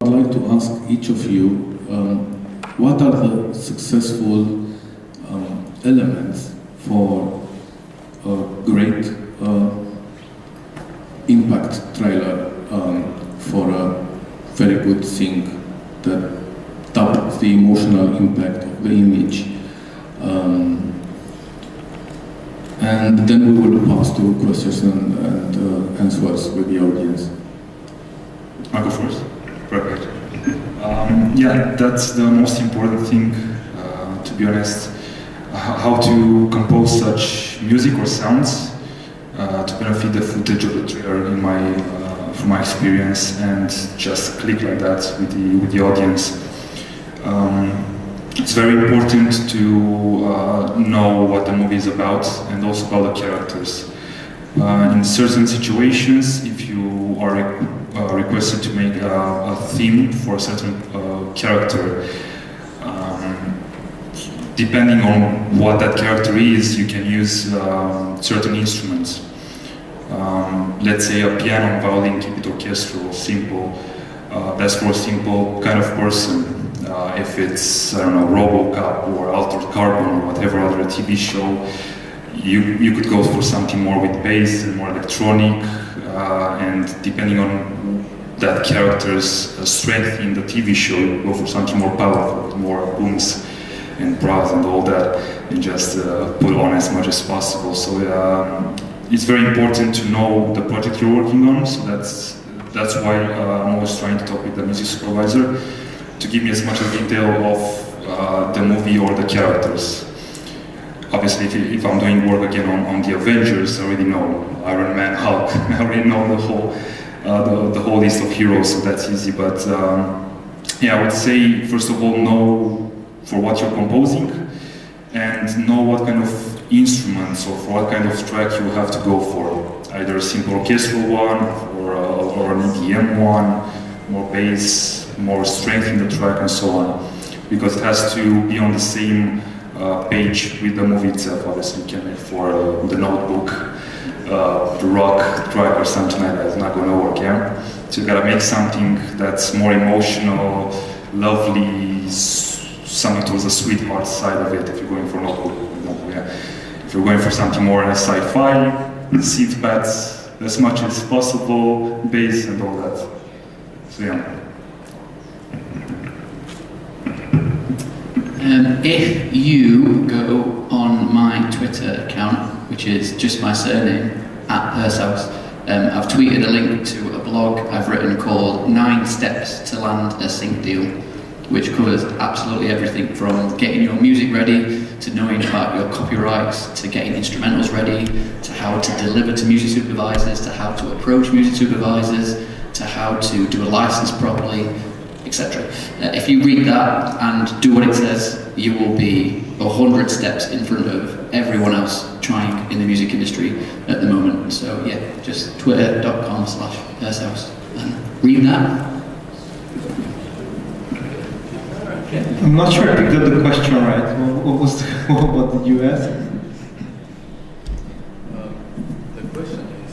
I'd like to ask each of you, what are the successful elements for a great impact trailer for a very good thing that taps the emotional impact of the image? And then we will pass to questions and answers with the audience. I'll go first. Perfect. Yeah, that's the most important thing, to be honest. How to compose such music or sounds to benefit the footage of the trailer from my experience, and just click like that with the audience. It's very important to know what the movie is about, and also about the characters. In certain situations, if you are requested to make a theme for a certain character, depending on what that character is, you can use certain instruments. Let's say a piano, violin, keep it orchestral, simple. That's for a simple kind of person. If it's, I don't know, RoboCop or Altered Carbon or whatever other TV show, you could go for something more with bass and more electronic, and depending on that character's strength in the TV show, you go for something more powerful, more booms and brass and all that, and just put on as much as possible. So it's very important to know the project you're working on. So that's why I'm always trying to talk with the music supervisor to give me as much detail of the movie or the characters. Obviously, if I'm doing work again on the Avengers, I already know Iron Man, Hulk. I already know the whole list of heroes, so that's easy. But yeah, I would say first of all, know for what you're composing, and know what kind of instruments or for what kind of track you have to go for. Either a simple orchestral one or an EDM one, more bass, more strength in the track, and so on, because it has to be on the same page with the movie itself. Obviously, you can make for the Notebook, the rock track or something like that. It's not going to work, yeah? So you gotta make something that's more emotional, lovely, something towards the sweetheart side of it. If you're going for Notebook, for example, yeah. If you're going for something more sci-fi, synth pads as much as possible, bass and all that. So yeah. If you go on my Twitter account, which is just my surname, @Pursehouse, I've tweeted a link to a blog I've written called 9 Steps to Land a Sync Deal, which covers absolutely everything from getting your music ready, to knowing about your copyrights, to getting instrumentals ready, to how to deliver to music supervisors, to how to approach music supervisors, to how to do a license properly, etc. If you read that and do what it says, you will be 100 steps in front of everyone else trying in the music industry at the moment. So yeah, just twitter.com/Pursehouse and read that. I'm not sure I picked up the question right. What did you ask? The question is,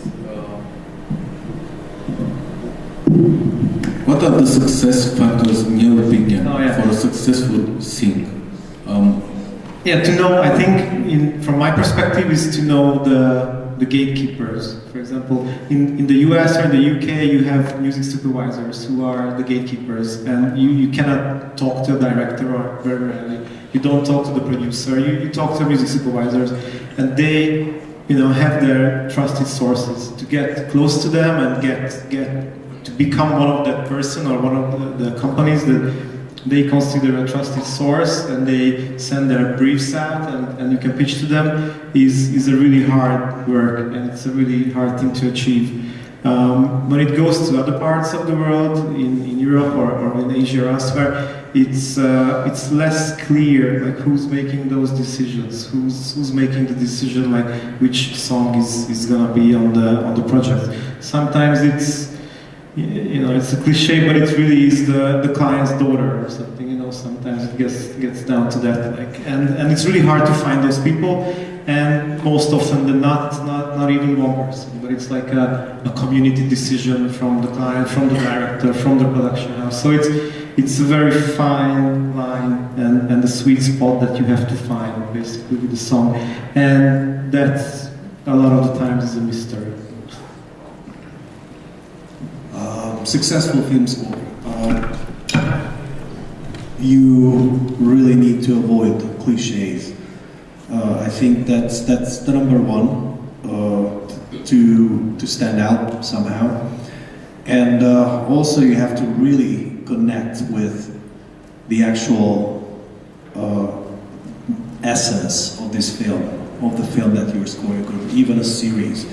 what are the success factors in your opinion for a successful thing? Yeah, to know, I think, from my perspective, is to know the gatekeepers. For example, in the US or in the UK, you have music supervisors who are the gatekeepers, and you cannot talk to a director, or very rarely. You don't talk to the producer, you talk to music supervisors, and they, have their trusted sources to get close to them and get to become one of that person or one of the companies that they consider a trusted source, and they send their briefs out, and you can pitch to them, is a really hard work, and it's a really hard thing to achieve. When it goes to other parts of the world, in Europe or in Asia or elsewhere, it's less clear, like who's making those decisions, who's making the decision, like which song is gonna be on the project. Sometimes it's it's a cliche, but it really is the client's daughter or something. Sometimes it gets down to that, and it's really hard to find those people. and most often than not, it's not even one person, but it's like a community decision from the client, from the director, from the production house. So it's a very fine line and the sweet spot that you have to find basically with the song, and that's a lot of the times is a mystery. Successful film score. You really need to avoid cliches. I think that's the number one to stand out somehow, and also you have to really connect with the actual essence of this film, of the film that you're scoring, or even a series.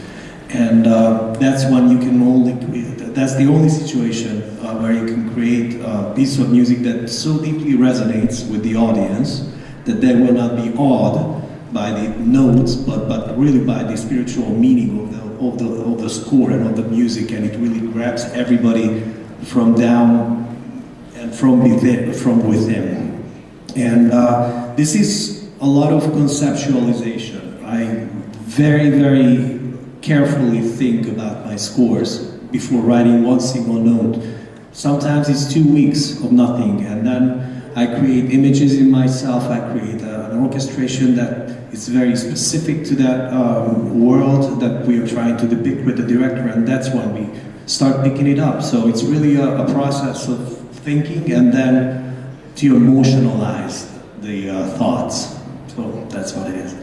And that's when you can only create, that's the only situation where you can create a piece of music that so deeply resonates with the audience that they will not be awed by the notes, but really by the spiritual meaning of the score and of the music, and it really grabs everybody from down and from within. And this is a lot of conceptualization. I very, very carefully think about my scores before writing one single note. Sometimes it's 2 weeks of nothing, and then I create images in myself, I create an orchestration that is very specific to that world that we are trying to depict with the director, and that's when we start picking it up. So it's really a process of thinking and then to emotionalize the thoughts. So that's what it is.